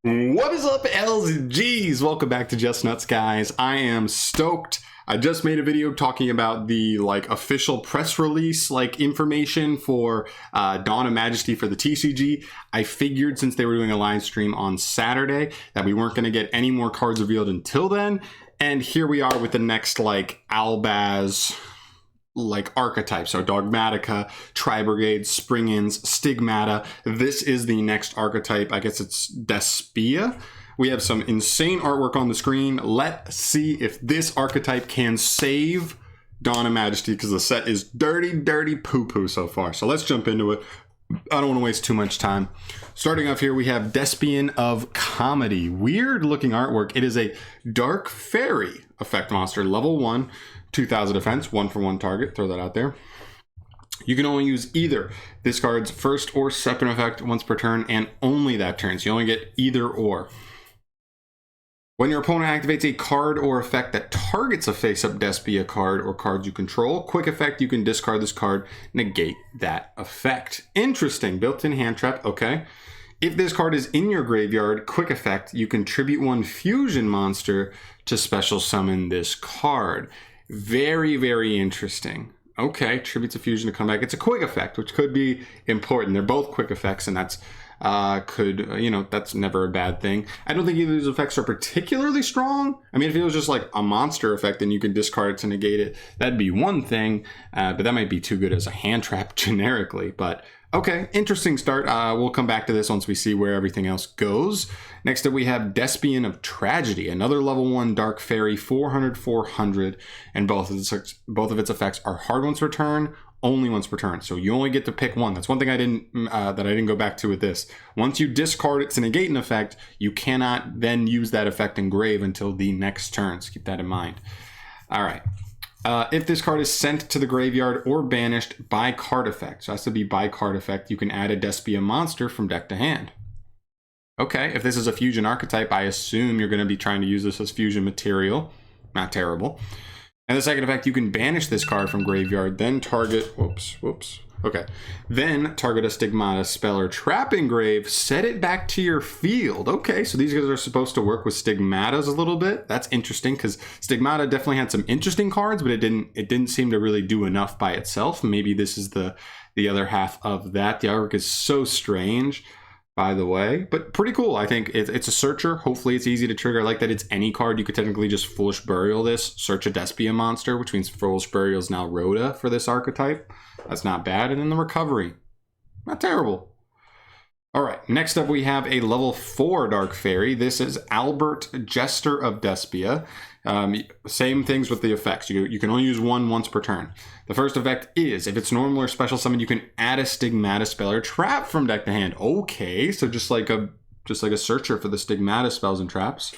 What is up, L's and G's? Welcome back to Just Nuts, guys. I am stoked. I just made a video talking about the official press release information for Dawn of Majesty for the TCG. I figured since they were doing a live stream on Saturday that we weren't going to get any more cards revealed until then. And here we are with the next albaz archetype. So Dogmatica, Tri-Brigade, Spring-Ins, Stigmata. This is the next archetype. I guess it's Despia. We have some insane artwork on the screen. Let's see if this archetype can save Dawn of Majesty, because the set is dirty poo-poo so far. So let's jump into it. I don't want to waste too much time. Starting off here, we have Despian of Comedy. Weird looking artwork. It is a Dark Fairy effect monster, level 1. 2000 defense, 1-for-1 target, throw that out there. You can only use either this card's first or second effect once per turn, and only that turn, so you only get either or. When your opponent activates a card or effect that targets a face-up Despia card or cards you control, quick effect, you can discard this card, negate that effect. Interesting, built-in hand trap, okay. If this card is in your graveyard, quick effect, you can tribute one fusion monster to special summon this card. Very interesting. Okay, tributes a fusion to come back. It's a quick effect, which could be important. They're both quick effects, and that's that's never a bad thing. I don't think either of these effects are particularly strong. I mean, if it was just a monster effect and you can discard it to negate it, that'd be one thing, but that might be too good as a hand trap generically. But okay, interesting start. We'll come back to this once we see where everything else goes. Next up, we have Despian of Tragedy, another level 1 Dark Fairy, 400, and both of its effects are hard once per turn, only once per turn. So you only get to pick one. That's one thing I didn't go back to with this. Once you discard it to negate an effect, you cannot then use that effect in grave until the next turn. So keep that in mind. All right. If this card is sent to the graveyard or banished by card effect, so it has to be by card effect, you can add a Despia monster from deck to hand. Okay, if this is a fusion archetype, I assume you're going to be trying to use this as fusion material. Not terrible. And the second effect, you can banish this card from graveyard, then target, okay. Then target a Stigmata spell or trap in grave, set it back to your field. Okay, so these guys are supposed to work with Stigmatas a little bit. That's interesting, because Stigmata definitely had some interesting cards, but it didn't seem to really do enough by itself. Maybe this is the other half of that. The artwork is so strange, by the way, but pretty cool. I think it's a searcher. Hopefully it's easy to trigger. I like that it's any card. You could technically just Foolish Burial this, search a Despia monster, which means Foolish Burial is now Rhoda for this archetype. That's not bad. And then the recovery, not terrible. All right, next up we have a level 4 Dark Fairy. This is Albert, Jester of Despia. Same things with the effects. You can only use one once per turn. The first effect is, if it's normal or special summon, you can add a Stigmata spell or trap from deck to hand. Okay, so just like a searcher for the Stigmata spells and traps.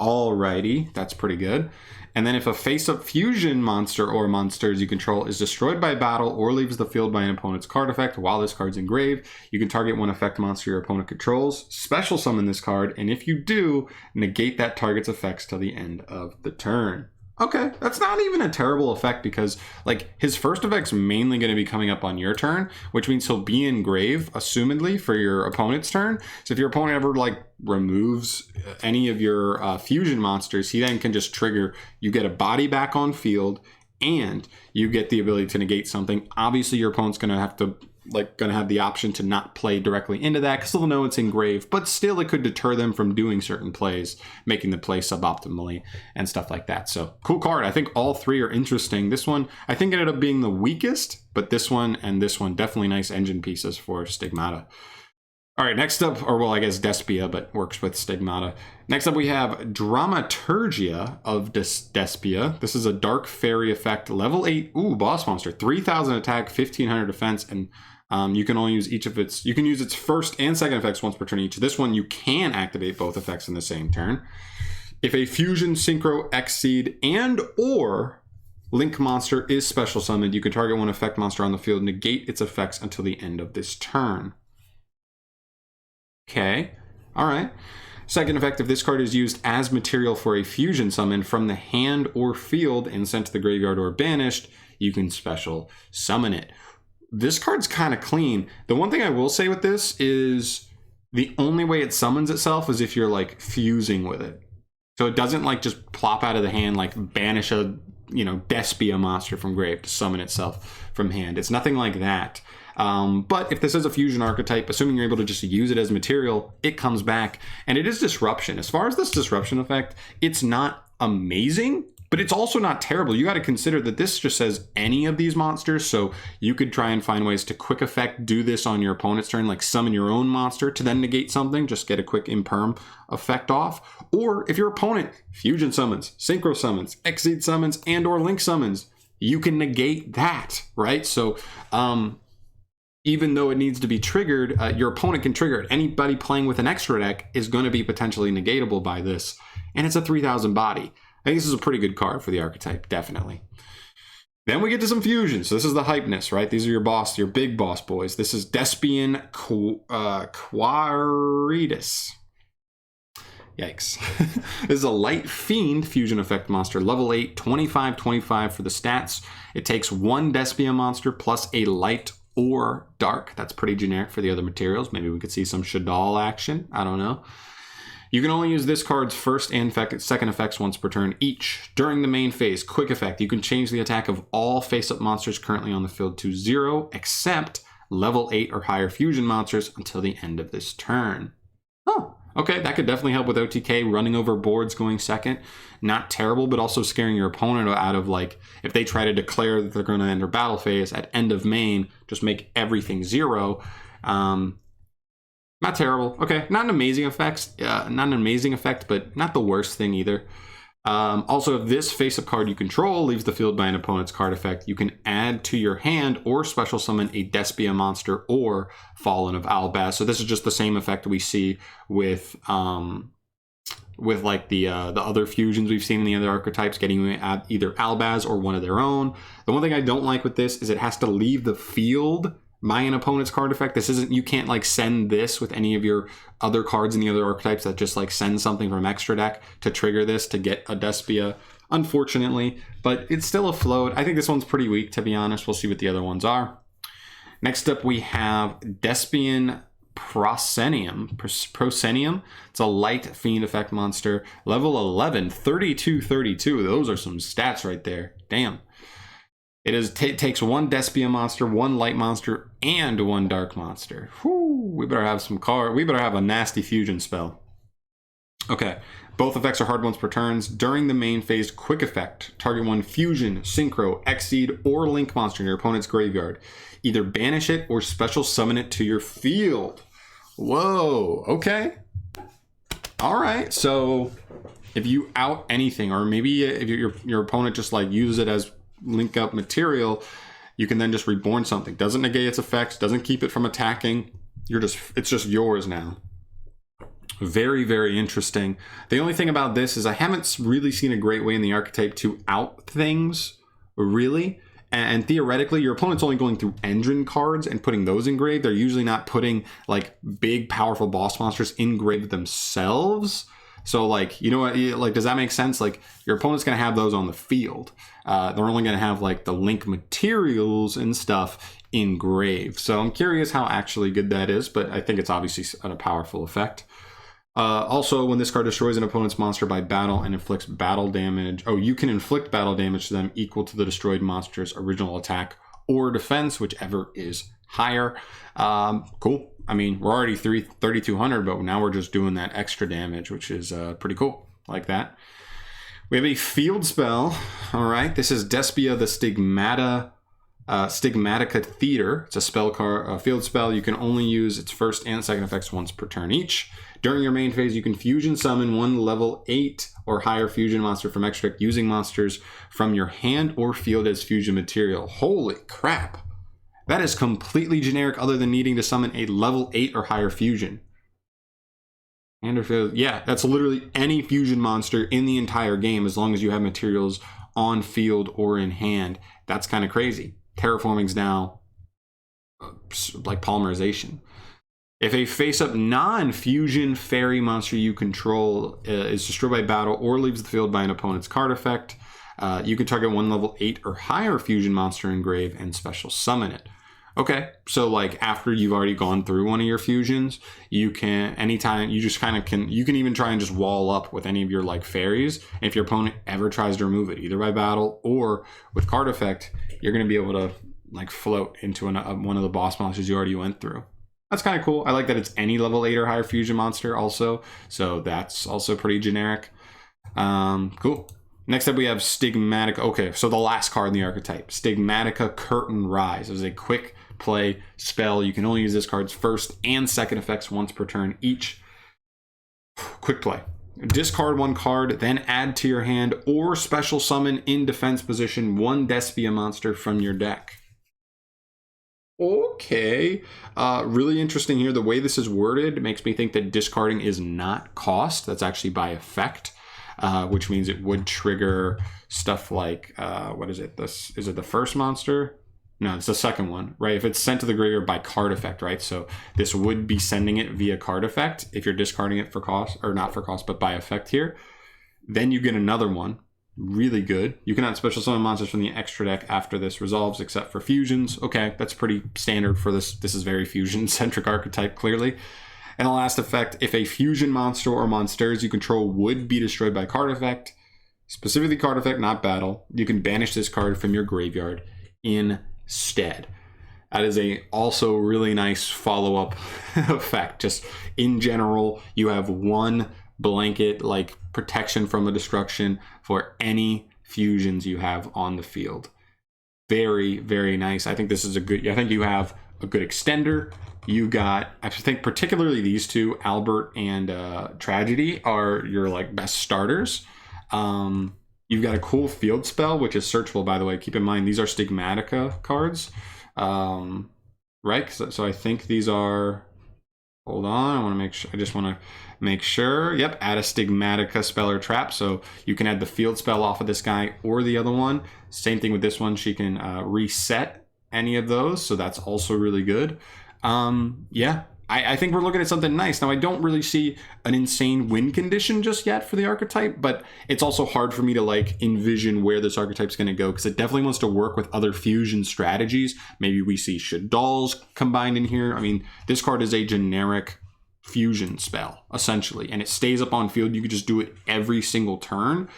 Alrighty, that's pretty good. And then if a face-up fusion monster or monsters you control is destroyed by battle or leaves the field by an opponent's card effect while this card's in grave, you can target one effect monster your opponent controls, special summon this card, and if you do, negate that target's effects till the end of the turn. Okay, that's not even a terrible effect, because his first effect's mainly going to be coming up on your turn, which means he'll be in grave, assumedly, for your opponent's turn. So if your opponent ever removes any of your fusion monsters, he then can just trigger, you get a body back on field, and you get the ability to negate something. Obviously, your opponent's going to have to have the option to not play directly into that, because they'll know it's in grave, but still it could deter them from doing certain plays, making the play suboptimally and stuff like that. So cool card. I think all three are interesting. This one I think ended up being the weakest, but this one and this one definitely nice engine pieces for Stigmata. All right, next up, or well, I guess Despia, but works with Stigmata. Next up, we have Dramaturgia of Despia. This is a Dark Fairy effect, level 8, boss monster, 3000 attack, 1500 defense, and you can only use you can use its first and second effects once per turn each. This one, you can activate both effects in the same turn. If a Fusion, Synchro, Exceed, and or Link monster is special summoned, you can target one effect monster on the field, negate its effects until the end of this turn. Okay, all right. Second effect, if this card is used as material for a fusion summon from the hand or field and sent to the graveyard or banished, you can special summon it. This card's kind of clean. The one thing I will say with this is The only way it summons itself is if you're like fusing with it. So it doesn't like just plop out of the hand, like banish a, Despia monster from grave to summon itself from hand. It's nothing like that. But if this is a fusion archetype, assuming you're able to just use it as material, it comes back. And it is disruption. As far as this disruption effect, it's not amazing, but it's also not terrible. You got to consider that this just says any of these monsters. So you could try and find ways to quick effect, do this on your opponent's turn, like summon your own monster to then negate something, just get a quick imperm effect off. Or if your opponent fusion summons, synchro summons, exceed summons, and or link summons, you can negate that, right? So, even though it needs to be triggered, your opponent can trigger it. Anybody playing with an extra deck is going to be potentially negatable by this. And it's a 3,000 body. I think this is a pretty good card for the archetype, definitely. Then we get to some fusions. So this is the hypeness, right? These are your big boss boys. This is Despian Quaritus. Yikes. This is a light fiend fusion effect monster, level 8, 25/25 for the stats. It takes one Despia monster plus a light or dark. That's pretty generic for the other materials. Maybe we could see some Shadal action. I don't know. You can only use this card's first and second effects once per turn each. During the main phase, quick effect, you can change the attack of all face-up monsters currently on the field to 0, except level 8 or higher fusion monsters until the end of this turn. Oh, okay, that could definitely help with OTK. Running over boards going second, not terrible, but also scaring your opponent out of, like, if they try to declare that they're going to enter battle phase at end of main, just make everything 0. Not terrible. Okay, not an amazing effect, but not the worst thing either. Also, if this face-up card you control leaves the field by an opponent's card effect, you can add to your hand or special summon a Despia monster or Fallen of Albaz. So this is just the same effect we see with like the other fusions we've seen in the other archetypes, getting you at either Albaz or one of their own. The one thing I don't like with this is it has to leave the field by an opponent's card effect. This isn't, you can't like send this with any of your other cards in the other archetypes that just like send something from extra deck to trigger this to get a Despia, unfortunately, but it's still a float. I think this one's pretty weak, to be honest. We'll see what the other ones are. Next up, we have Despian Proscenium. It's a light fiend effect monster, level 11, 32/32. Those are some stats right there. Damn. It takes one Despia monster, one light monster, and one dark monster. Whew, we better have we better have a nasty fusion spell. Okay, both effects are hard ones per turns. During the main phase, quick effect, target one fusion, synchro, exceed, or link monster in your opponent's graveyard. Either banish it or special summon it to your field. Whoa, okay. All right, so if you out anything, or maybe if your opponent just like uses it as link up material, you can then just reborn something. Doesn't negate its effects, doesn't keep it from attacking. It's just yours now. Very, very interesting. The only thing about this is I haven't really seen a great way in the archetype to out things, really. And theoretically, your opponent's only going through engine cards and putting those in grave. They're usually not putting like big, powerful boss monsters in grave themselves. So like, you know what, like, does that make sense? Like your opponent's going to have those on the field. They're only going to have like the link materials and stuff in grave. So I'm curious how actually good that is, but I think it's obviously a powerful effect. Also, when this card destroys an opponent's monster by battle and inflicts battle damage, you can inflict battle damage to them equal to the destroyed monster's original attack or defense, whichever is higher. Cool. I mean, we're already 3,200, but now we're just doing that extra damage, which is pretty cool. Like that. We have a field spell. All right. This is Despia the Stigmatica Theater. It's a spell card, a field spell. You can only use its first and second effects once per turn each. During your main phase, you can fusion summon one level 8 or higher fusion monster from extra deck using monsters from your hand or field as fusion material. Holy crap. That is completely generic other than needing to summon a level 8 or higher fusion. And if yeah, that's literally any fusion monster in the entire game as long as you have materials on field or in hand. That's kind of crazy. Terraforming's now like polymerization. If a face-up non-fusion fairy monster you control is destroyed by battle or leaves the field by an opponent's card effect, you can target one level 8 or higher fusion monster in grave and special summon it. Okay, so like after you've already gone through one of your fusions, you can anytime you just kind of you can even try and just wall up with any of your like fairies. And if your opponent ever tries to remove it, either by battle or with card effect, you're going to be able to like float into one of the boss monsters you already went through. That's kind of cool. I like that it's any level 8 or higher fusion monster also, so that's also pretty generic. Cool. Next up we have Stigmatic. Okay, so the last card in the archetype, Stigmatica Curtain Rise. It is a quick play spell. You can only use this card's first and second effects once per turn each. Quick play. Discard one card, then add to your hand or special summon in defense position one Despia monster from your deck. Okay, really interesting here. The way this is worded makes me think that discarding is not cost. That's actually by effect, which means it would trigger stuff like, what is it? Is it the first monster? No, it's the second one, right? If it's sent to the graveyard by card effect, right? So this would be sending it via card effect if you're discarding it for cost, or not for cost, but by effect here. Then you get another one. Really good. You cannot special summon monsters from the extra deck after this resolves, except for fusions. Okay, that's pretty standard for this. This is very fusion-centric archetype, clearly. And the last effect, if a fusion monster or monsters you control would be destroyed by card effect, specifically card effect, not battle, you can banish this card from your graveyard instead. That is a also really nice follow-up effect. Just in general, you have one blanket like protection from the destruction for any fusions you have on the field. Very, very nice. I think this is a good, I think you have a good extender. You got, I think particularly these two, Albert and Tragedy, are your like best starters. You've got a cool field spell, which is searchable, by the way. Keep in mind, these are Stigmatica cards, right? So I think these are, hold on, I want to make sure, I just want to make sure. Yep, add a Stigmatica spell or trap. So you can add the field spell off of this guy or the other one. Same thing with this one. She can reset any of those. So that's also really good. Yeah, I think we're looking at something nice. Now, I don't really see an insane win condition just yet for the archetype, but it's also hard for me to like envision where this archetype's going to go, because it definitely wants to work with other fusion strategies. Maybe we see Shadal's combined in here. I mean, this card is a generic fusion spell, essentially, and it stays up on field. You could just do it every single turn,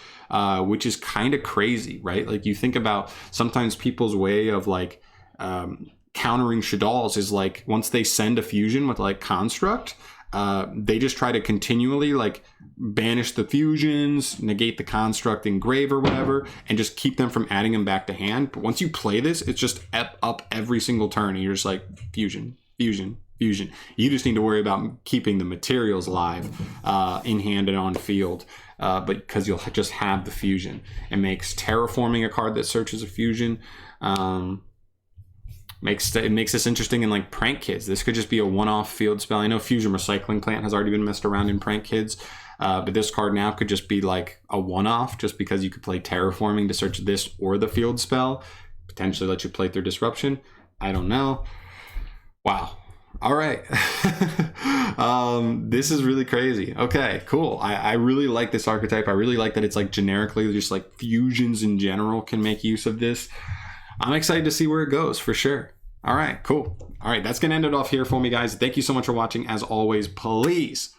which is kind of crazy, right? Like you think about sometimes people's way of like, countering Shadal's is like once they send a fusion with like construct, they just try to continually like banish the fusions, negate the construct engrave or whatever, and just keep them from adding them back to hand. But once you play this, it's just up every single turn, and you're just like fusion, fusion, fusion. You just need to worry about keeping the materials live in hand and on field, but because you'll just have the fusion. It makes terraforming a card that searches a fusion. It makes this interesting in like Prank Kids. This could just be a one-off field spell. I know Fusion Recycling Plant has already been messed around in Prank Kids, but this card now could just be like a one-off, just because you could play Terraforming to search this or the field spell, potentially let you play through Disruption. I don't know. Wow. All right. This is really crazy. Okay, cool. I really like this archetype. I really like that it's like generically just like fusions in general can make use of this. I'm excited to see where it goes for sure. All right, cool. All right, that's going to end it off here for me, guys. Thank you so much for watching. As always, please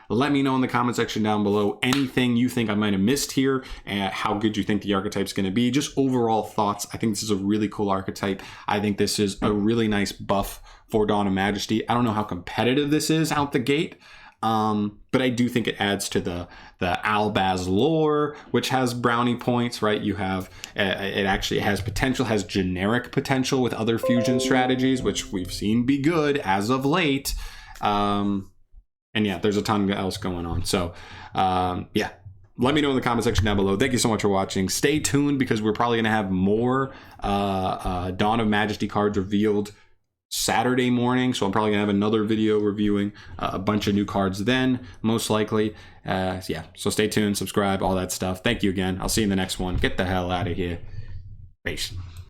let me know in the comment section down below anything you think I might have missed here, and how good you think the archetype's going to be. Just overall thoughts. I think this is a really cool archetype. I think this is a really nice buff for Dawn of Majesty. I don't know how competitive this is out the gate, but I do think it adds to the albaz lore, which has brownie points, right? You have, it actually has potential, has generic potential with other fusion strategies, which we've seen be good as of late. And yeah, there's a ton else going on. So yeah, let me know in the comment section down below. Thank you so much for watching. Stay tuned, because we're probably gonna have more Dawn of Majesty cards revealed Saturday morning, so I'm probably gonna have another video reviewing a bunch of new cards then, most likely. Yeah, so stay tuned, subscribe, all that stuff. Thank you again. I'll see you in the next one. Get the hell out of here. Peace.